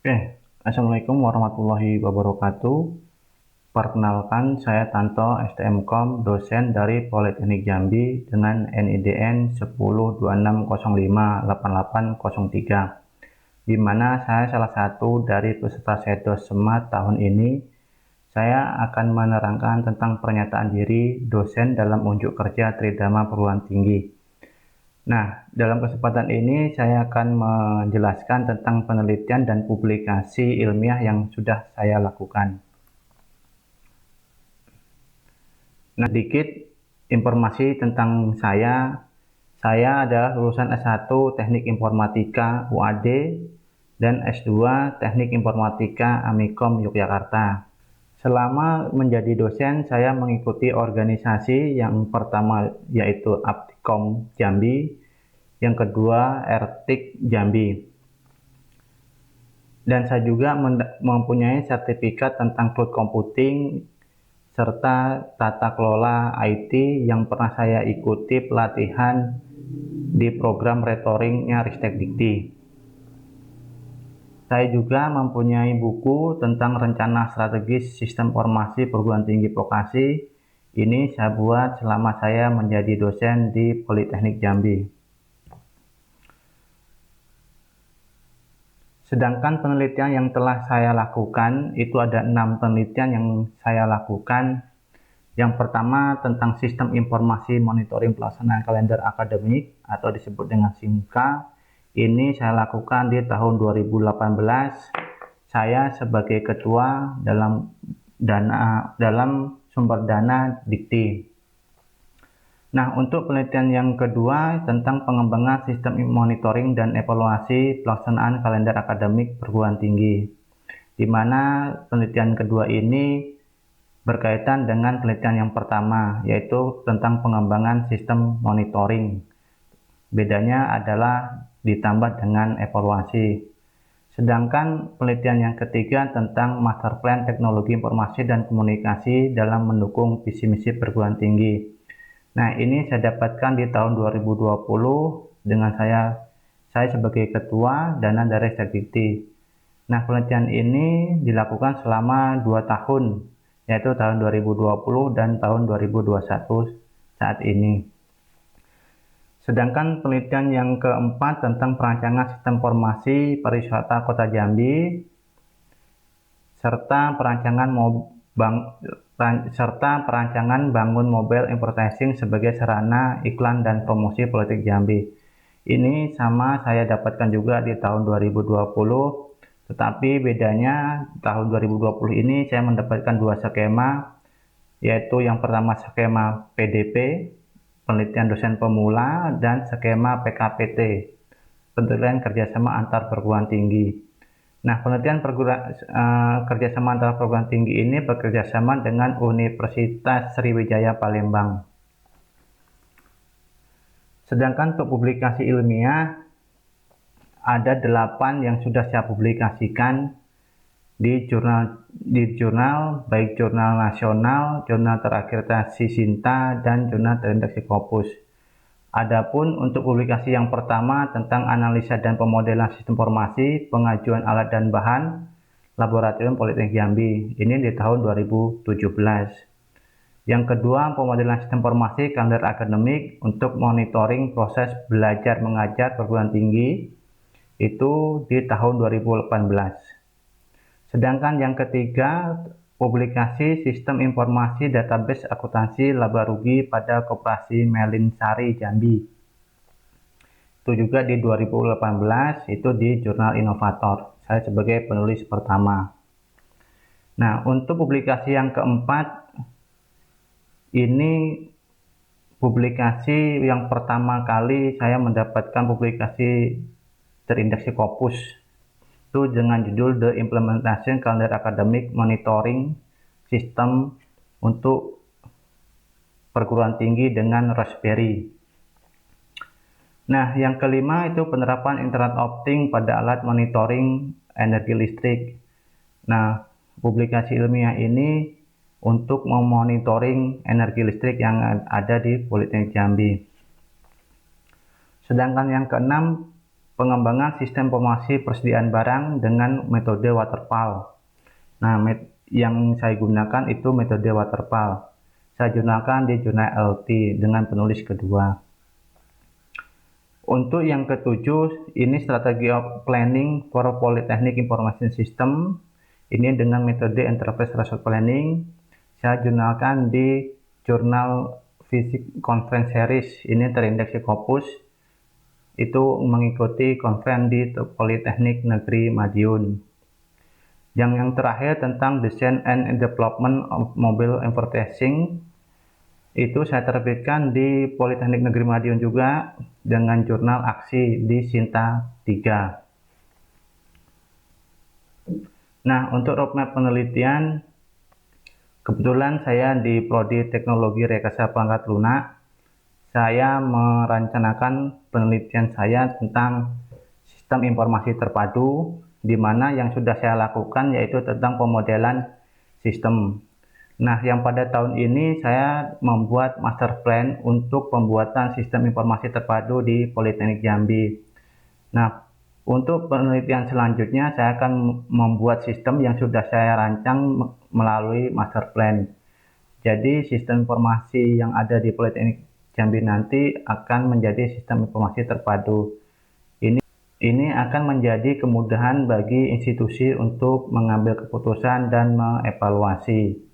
Oke, Assalamualaikum warahmatullahi wabarakatuh. Perkenalkan, saya Tanto, STMKOM, dosen dari Politeknik Jambi dengan NIDN 1026058803, di mana saya salah satu dari peserta Sedos Semat tahun ini. Saya akan menerangkan tentang pernyataan diri dosen dalam unjuk kerja Tridharma Perguruan Tinggi. Nah, dalam kesempatan ini saya akan menjelaskan tentang penelitian dan publikasi ilmiah yang sudah saya lakukan. Nah, sedikit informasi tentang saya. Saya adalah lulusan S1 Teknik Informatika UAD dan S2 Teknik Informatika Amikom Yogyakarta. Selama menjadi dosen, saya mengikuti organisasi yang pertama yaitu Aptikom Jambi, yang kedua RTIK Jambi. Dan saya juga mempunyai sertifikat tentang cloud computing serta tata kelola IT yang pernah saya ikuti pelatihan di program retoringnya Ristek Dikti. Saya juga mempunyai buku tentang rencana strategis sistem informasi perguruan tinggi vokasi. Ini saya buat selama saya menjadi dosen di Politeknik Jambi. Sedangkan penelitian yang telah saya lakukan, itu ada 6 penelitian yang saya lakukan. Yang pertama tentang sistem informasi monitoring pelaksanaan kalender akademik atau disebut dengan SIMKA. Ini saya lakukan di tahun 2018. Saya sebagai ketua dalam sumber dana Dikti. Nah, untuk penelitian yang kedua tentang pengembangan sistem monitoring dan evaluasi pelaksanaan kalender akademik perguruan tinggi, di mana penelitian kedua ini berkaitan dengan penelitian yang pertama, yaitu tentang pengembangan sistem monitoring. Bedanya adalah ditambah dengan evaluasi. Sedangkan penelitian yang ketiga tentang master plan teknologi informasi dan komunikasi dalam mendukung visi misi perguruan tinggi. Nah, ini saya dapatkan di tahun 2020 dengan saya sebagai ketua dana dari Ristek Dikti. Nah, penelitian ini dilakukan selama 2 tahun, yaitu tahun 2020 dan tahun 2021 saat ini. Sedangkan penelitian yang keempat tentang perancangan sistem informasi pariwisata Kota Jambi serta perancangan bangun mobile advertising sebagai sarana iklan dan promosi politik Jambi. Ini sama saya dapatkan juga di tahun 2020, tetapi bedanya tahun 2020 ini saya mendapatkan 2 skema, yaitu yang pertama skema PDP, penelitian dosen pemula, dan skema PKPT, penelitian kerjasama antar perguruan tinggi. Nah, penelitian kerjasama antar perguruan tinggi ini bekerjasama dengan Universitas Sriwijaya Palembang. Sedangkan untuk publikasi ilmiah, ada 8 yang sudah saya publikasikan di jurnal baik jurnal nasional, jurnal terakreditasi SINTA, dan jurnal terintegrasi Scopus. Adapun untuk publikasi yang pertama tentang analisa dan pemodelan sistem informasi, pengajuan alat dan bahan, Laboratorium Politeknik Jambi, ini di tahun 2017. Yang kedua, pemodelan sistem informasi kalender akademik untuk monitoring proses belajar mengajar perguruan tinggi, itu di tahun 2018. Sedangkan yang ketiga, publikasi sistem informasi database akuntansi laba rugi pada Koperasi Melinsari Jambi. Itu juga di 2018, itu di Jurnal Inovator. Saya sebagai penulis pertama. Nah, untuk publikasi yang keempat, ini publikasi yang pertama kali saya mendapatkan publikasi terindeksi Scopus. Itu dengan judul The Implementation Calendar Academic Monitoring System untuk perguruan tinggi dengan Raspberry. Nah, yang kelima itu penerapan internet opting pada alat monitoring energi listrik. Nah, publikasi ilmiah ini untuk memonitoring energi listrik yang ada di Politeknik Jambi. Sedangkan yang keenam, pengembangan sistem informasi persediaan barang dengan metode waterfall. Nah, yang saya gunakan itu metode waterfall. Saya gunakan di jurnal LT dengan penulis kedua. Untuk yang ketujuh, ini strategi of planning for Polytechnic Information System. Ini dengan metode Enterprise Resource Planning. Saya jurnalkan di jurnal Physics Conference Series. Ini terindeks Scopus. Itu mengikuti conference di Politeknik Negeri Madiun. Yang terakhir tentang Design and Development of Mobile Advertising. Itu saya terbitkan di Politeknik Negeri Madiun juga dengan jurnal aksi di Sinta 3. Nah, untuk roadmap penelitian, kebetulan saya di Prodi Teknologi Rekayasa Perangkat Lunak, saya merencanakan penelitian saya tentang sistem informasi terpadu, di mana yang sudah saya lakukan yaitu tentang pemodelan sistem. Nah, yang pada tahun ini saya membuat master plan untuk pembuatan sistem informasi terpadu di Politeknik Jambi. Nah, untuk penelitian selanjutnya saya akan membuat sistem yang sudah saya rancang melalui master plan. Jadi, sistem informasi yang ada di Politeknik Jambi nanti akan menjadi sistem informasi terpadu. Ini akan menjadi kemudahan bagi institusi untuk mengambil keputusan dan mengevaluasi.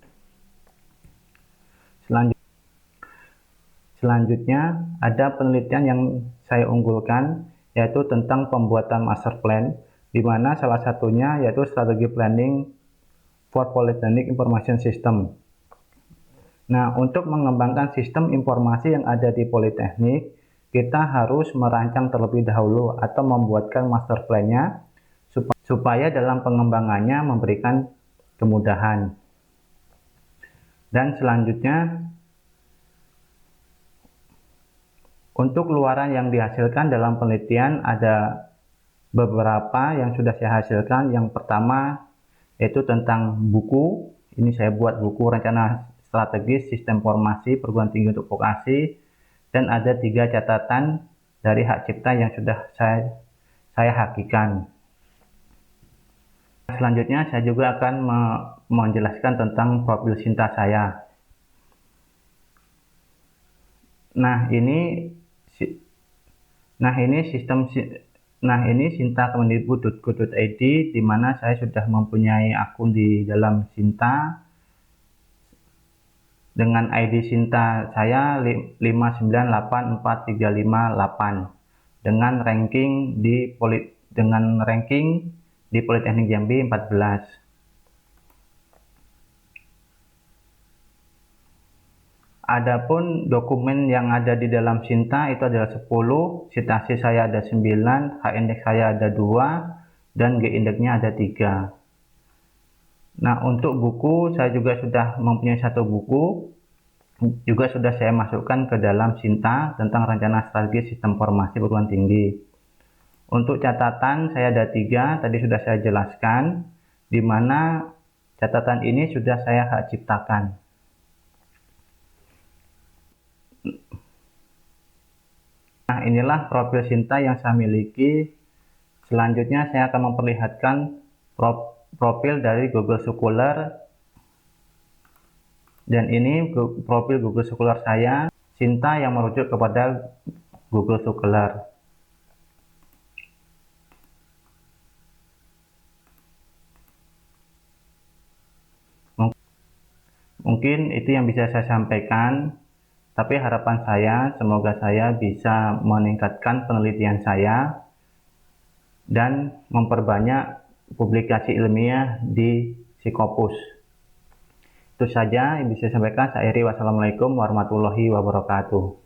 Selanjutnya, ada penelitian yang saya unggulkan, yaitu tentang pembuatan master plan, di mana salah satunya yaitu strategi planning for Polytechnic Information System. Nah, untuk mengembangkan sistem informasi yang ada di Politeknik, kita harus merancang terlebih dahulu atau membuatkan master plan-nya supaya dalam pengembangannya memberikan kemudahan. Dan selanjutnya, untuk keluaran yang dihasilkan dalam penelitian ada beberapa yang sudah saya hasilkan. Yang pertama yaitu tentang buku. Ini saya buat buku rencana strategis sistem informasi perguruan tinggi untuk vokasi, dan ada 3 catatan dari hak cipta yang sudah saya hakikan. Selanjutnya saya juga akan menjelaskan tentang profil Sinta saya. Nah, ini Sinta Kemendikbud.go.id, di mana saya sudah mempunyai akun di dalam Sinta dengan ID Sinta saya 5984358 dengan ranking di Politeknik Jambi 14. Adapun dokumen yang ada di dalam Sinta itu adalah 10, citasi saya ada 9, H-index saya ada 2, dan G-indexnya ada 3. Nah, untuk buku saya juga sudah mempunyai 1 buku, juga sudah saya masukkan ke dalam Sinta tentang rencana strategi sistem informasi perguruan tinggi. Untuk catatan saya ada 3, tadi sudah saya jelaskan, di mana catatan ini sudah saya hak ciptakan. Nah, inilah profil Sinta yang saya miliki. Selanjutnya saya akan memperlihatkan profil dari Google Scholar. Dan ini profil Google Scholar saya, Sinta yang merujuk kepada Google Scholar. Mungkin itu yang bisa saya sampaikan. Tapi harapan saya, semoga saya bisa meningkatkan penelitian saya dan memperbanyak publikasi ilmiah di Scopus. Itu saja yang bisa saya sampaikan. Saya akhiri. Wassalamualaikum warahmatullahi wabarakatuh.